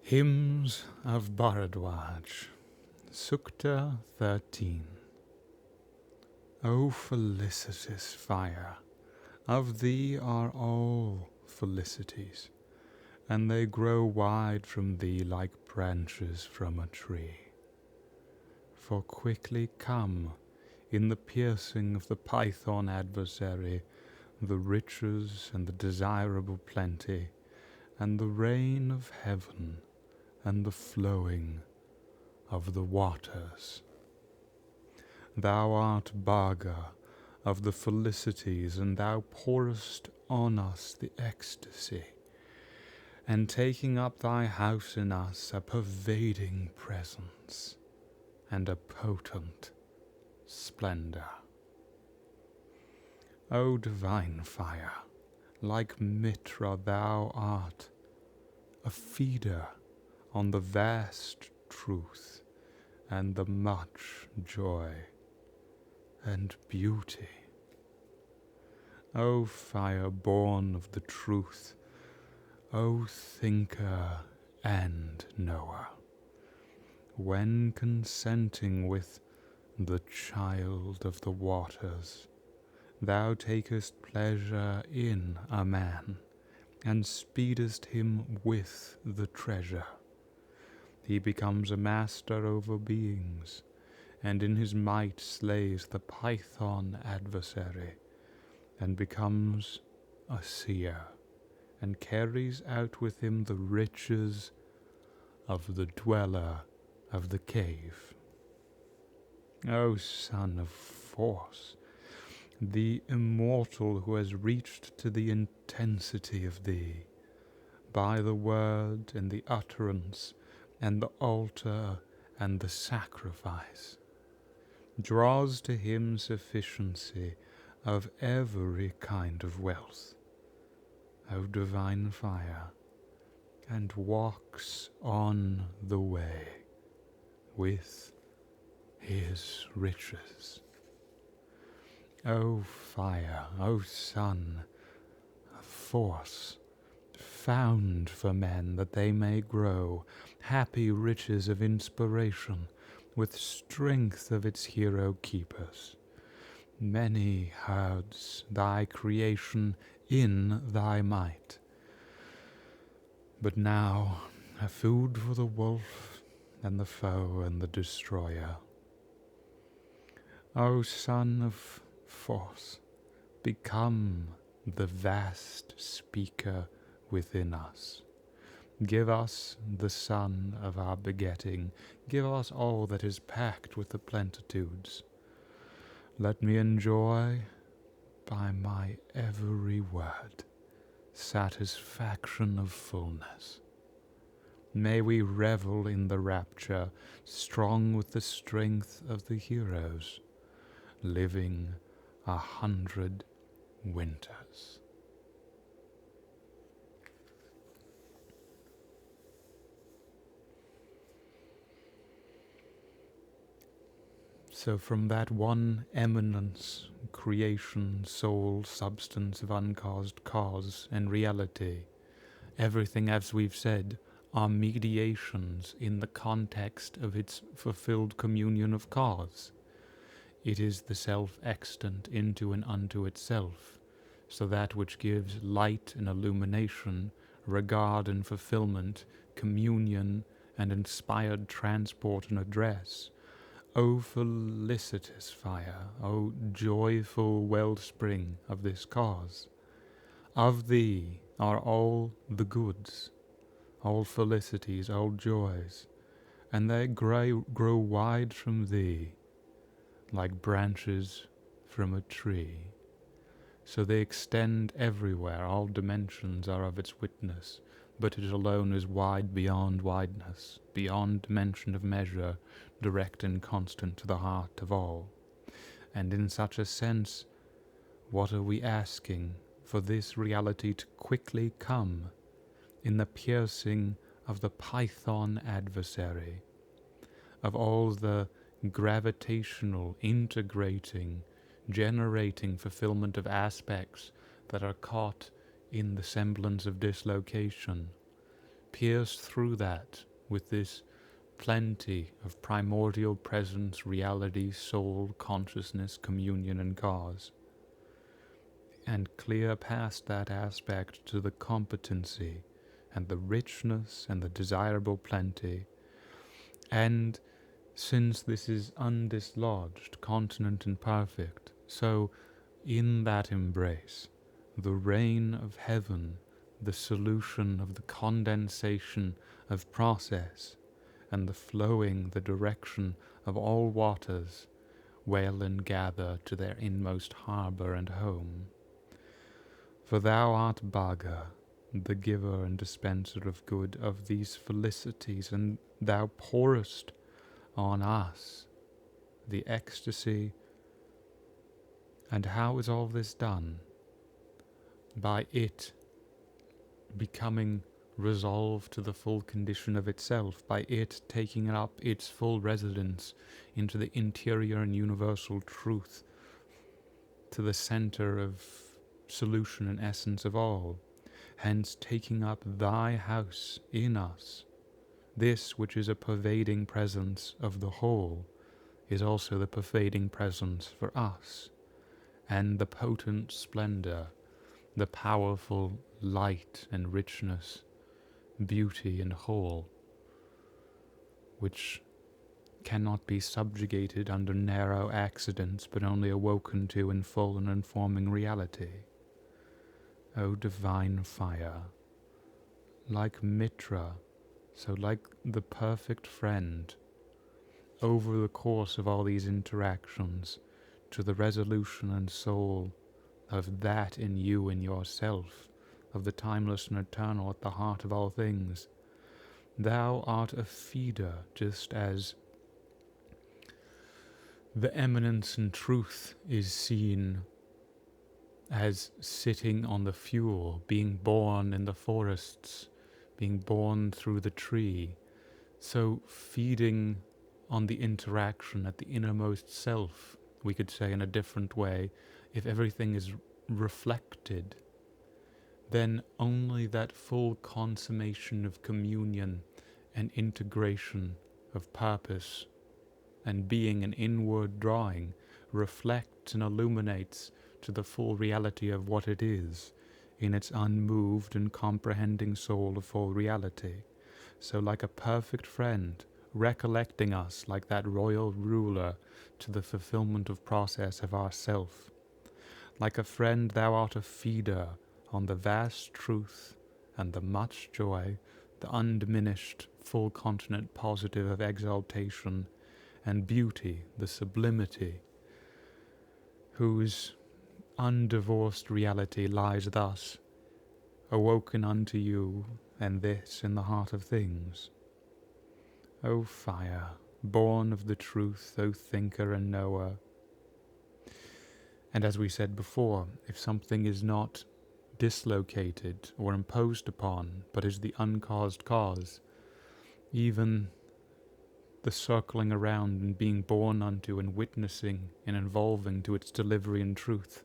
Hymns of Bharadwaja, Sukta 13. O felicitous fire, of thee are all felicities, and they grow wide from thee like branches from a tree. For quickly come, in the piercing of the python adversary, the riches and the desirable plenty, and the rain of heaven, and the flowing of the waters. Thou art Bhaga of the felicities, and thou pourest on us the ecstasy, and taking up thy house in us a pervading presence and a potent splendour. O divine fire, like Mitra thou art a feeder on the vast truth and the much joy and beauty. O fire born of the truth, O thinker and knower, when consenting with the child of the waters, thou takest pleasure in a man, and speedest him with the treasure. He becomes a master over beings, and in his might slays the python adversary, and becomes a seer, and carries out with him the riches of the dweller of the cave. O son of force, the immortal who has reached to the intensity of thee, by the word and the utterance and the altar and the sacrifice, draws to him sufficiency of every kind of wealth, O divine fire, and walks on the way with his riches. O fire, O sun, a force found for men that they may grow, happy riches of inspiration, with strength of its hero keepers. Many herds thy creation in thy might, but now a food for the wolf and the foe and the destroyer. O son of force, become the vast speaker within us. Give us the son of our begetting. Give us all that is packed with the plenitudes. Let me enjoy, by my every word, satisfaction of fullness. May we revel in the rapture, strong with the strength of the heroes, living 100 winters. So from that one eminence, creation, soul, substance of uncaused cause and reality, everything, as we've said, are mediations in the context of its fulfilled communion of cause. It is the self extant into and unto itself, so that which gives light and illumination, regard and fulfillment, communion and inspired transport and address. O felicitous fire, O joyful wellspring of this cause, of thee are all the goods, all felicities, all joys, and they grow wide from thee, like branches from a tree. So they extend everywhere, all dimensions are of its witness, but it alone is wide beyond wideness, beyond dimension of measure, direct and constant to the heart of all. And in such a sense, what are we asking? For this reality to quickly come in the piercing of the python adversary, of all the gravitational, integrating, generating fulfillment of aspects that are caught in the semblance of dislocation, pierced through that with this plenty of primordial presence, reality, soul, consciousness, communion, and cause, and clear past that aspect to the competency and the richness and the desirable plenty. And since this is undislodged, continent, and perfect, so in that embrace, the reign of heaven, the solution of the condensation of process, and the flowing, the direction of all waters, wail and gather to their inmost harbour and home. For thou art Bhaga, the giver and dispenser of good of these felicities, and thou pourest on us the ecstasy. And how is all this done? By it becoming resolved to the full condition of itself, by it taking up its full residence into the interior and universal truth, to the center of solution and essence of all, hence taking up thy house in us. This which is a pervading presence of the whole is also the pervading presence for us, and the potent splendor, the powerful light and richness, beauty and whole, which cannot be subjugated under narrow accidents, but only awoken to in full and informing reality. O divine fire, like Mitra, so like the perfect friend, over the course of all these interactions, to the resolution and soul of that in you and yourself, of the timeless and eternal at the heart of all things. Thou art a feeder, just as the eminence and truth is seen as sitting on the fuel, being born in the forests, being born through the tree, so feeding on the interaction at the innermost self, we could say in a different way, if everything is reflected, then only that full consummation of communion and integration of purpose and being an inward drawing reflects and illuminates to the full reality of what it is in its unmoved and comprehending soul of full reality. So like a perfect friend, recollecting us like that royal ruler to the fulfillment of process of ourself. Like a friend thou art a feeder on the vast truth and the much joy, the undiminished, full continent positive of exaltation and beauty, the sublimity, whose undivorced reality lies thus, awoken unto you, and this in the heart of things. O fire, born of the truth, O thinker and knower. And as we said before, if something is not dislocated or imposed upon, but is the uncaused cause, even the circling around and being born unto and witnessing and involving to its delivery in truth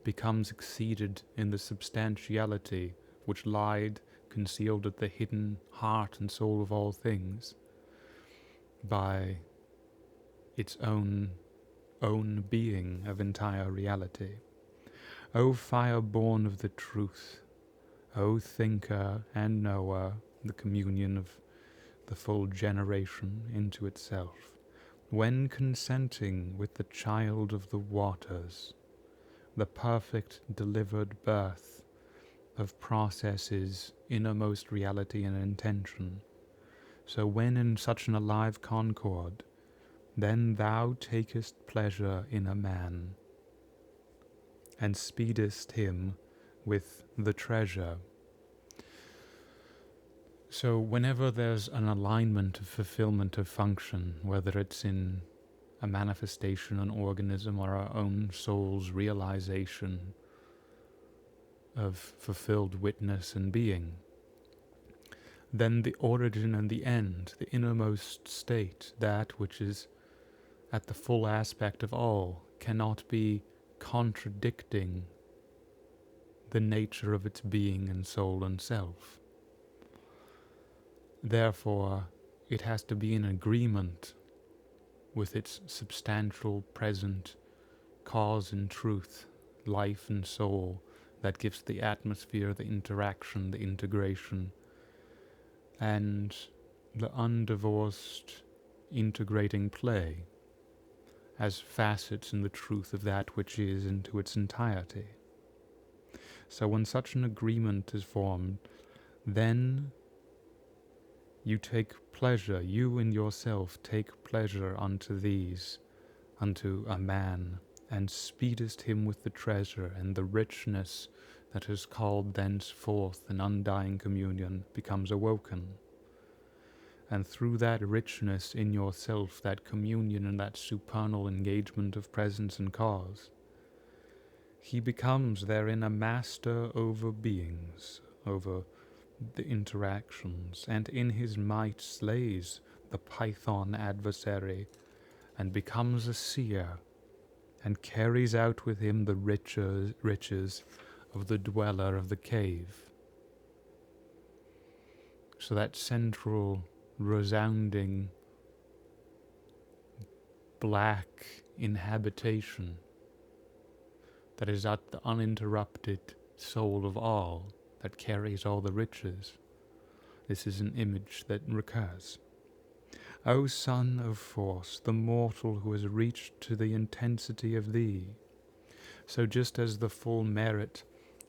becomes exceeded in the substantiality which lied concealed at the hidden heart and soul of all things by its own being of entire reality. O fire born of the truth, O thinker and knower, the communion of the full generation into itself, when consenting with the child of the waters, the perfect delivered birth of processes, innermost reality and intention, so when in such an alive concord, then thou takest pleasure in a man, and speedest him with the treasure. So whenever there's an alignment of fulfillment of function, whether it's in a manifestation, an organism, or our own soul's realization of fulfilled witness and being, then the origin and the end, the innermost state, that which is at the full aspect of all, cannot be contradicting the nature of its being and soul and self. therefore it has to be in agreement with its substantial present cause and truth, life and soul, that gives the atmosphere, the interaction, the integration, and the undivorced integrating play as facets in the truth of that which is into its entirety. So when such an agreement is formed, then you take pleasure, you in yourself take pleasure unto these, unto a man, and speedest him with the treasure, and the richness that is called thenceforth an undying communion becomes awoken. And through that richness in yourself, that communion and that supernal engagement of presence and cause, he becomes therein a master over beings, over the interactions, and in his might slays the python adversary, and becomes a seer, and carries out with him the riches of the dweller of the cave. So that central, resounding, black inhabitation that is at the uninterrupted soul of all, that carries all the riches. This is an image that recurs. O son of force, the mortal who has reached to the intensity of thee, so just as the full merit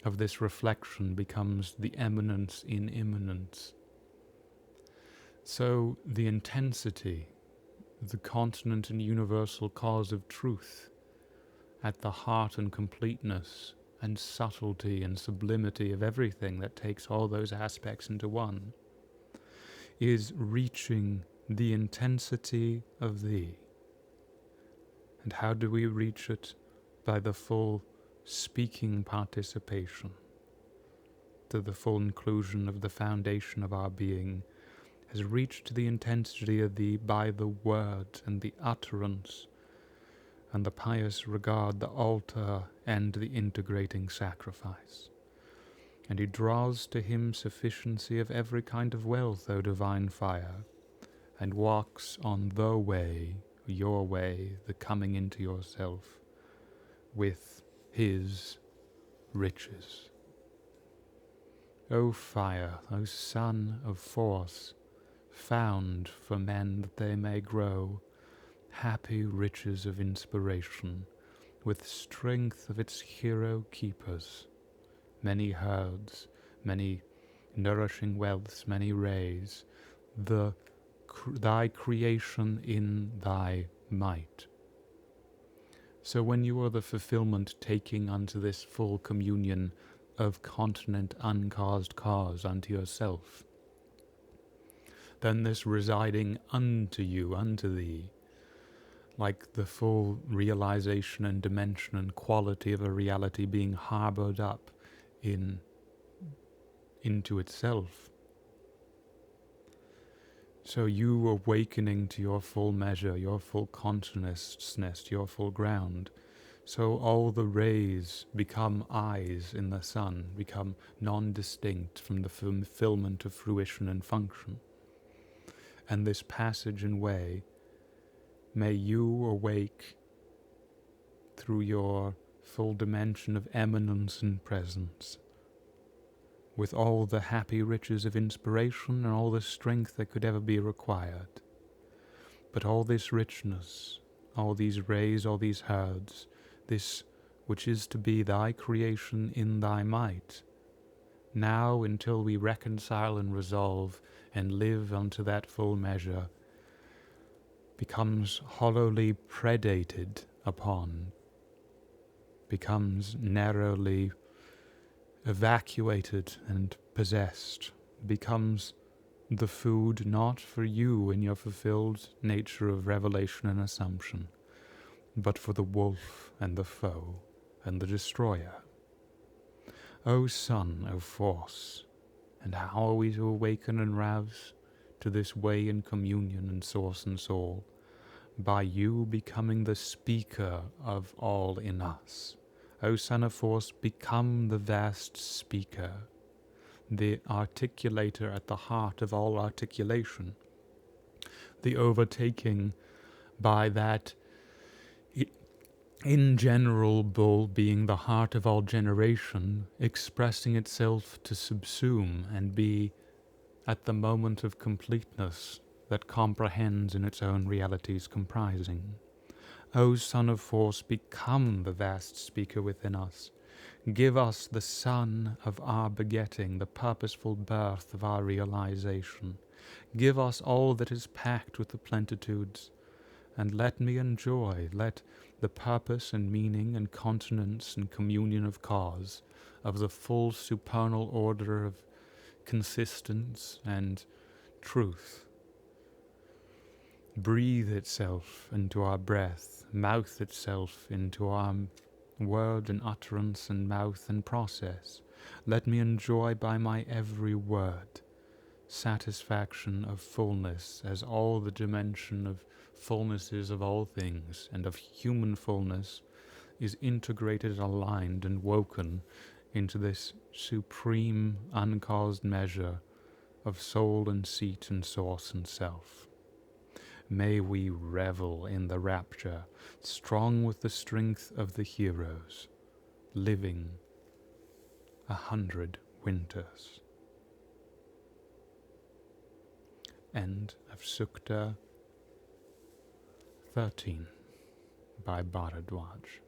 of this reflection becomes the eminence in immanence, so the intensity, the continent and universal cause of truth, at the heart and completeness and subtlety and sublimity of everything that takes all those aspects into one, is reaching the intensity of thee. And how do we reach it? By the full speaking participation, to the full inclusion of the foundation of our being, has reached the intensity of thee by the word and the utterance and the pious regard, the altar and the integrating sacrifice. And he draws to him sufficiency of every kind of wealth, O divine fire, and walks on the way, your way, the coming into yourself, with his riches. O fire, O son of force, found for men that they may grow happy riches of inspiration, with strength of its hero keepers, many herds, many nourishing wealths, many rays, thy creation in thy might. So when you are the fulfillment taking unto this full communion of continent uncaused cause unto yourself, then this residing unto you, unto thee, like the full realization and dimension and quality of a reality being harbored up into itself. So you awakening to your full measure, your full consciousness, your full ground. So all the rays become eyes in the sun, become non-distinct from the fulfillment of fruition and function. And this passage and way, may you awake through your full dimension of eminence and presence, with all the happy riches of inspiration and all the strength that could ever be required. But all this richness, all these rays, all these herds, this which is to be thy creation in thy might, now until we reconcile and resolve and live unto that full measure, becomes hollowly predated upon, becomes narrowly evacuated and possessed, becomes the food not for you in your fulfilled nature of revelation and assumption, but for the wolf and the foe and the destroyer. O son of force, and how are we to awaken and rouse to this way in communion and source and soul? By you becoming the speaker of all in us. O son of force, become the vast speaker, the articulator at the heart of all articulation, the overtaking by that in general bull being the heart of all generation, expressing itself to subsume and be at the moment of completeness that comprehends in its own realities comprising. O Son of Force, become the vast speaker within us. Give us the sun of our begetting, the purposeful birth of our realization. Give us all that is packed with the plenitudes, and let me enjoy, let the purpose and meaning and continence and communion of cause, of the full supernal order of consistence and truth, breathe itself into our breath, mouth itself into our word and utterance and mouth and process. Let me enjoy by my every word satisfaction of fullness, as all the dimension of fullnesses of all things and of human fullness is integrated, aligned, and woken into this supreme uncaused measure of soul and seat and source and self. May we revel in the rapture, strong with the strength of the heroes, living 100 winters. End of Sukta 13 by Bharadwaja.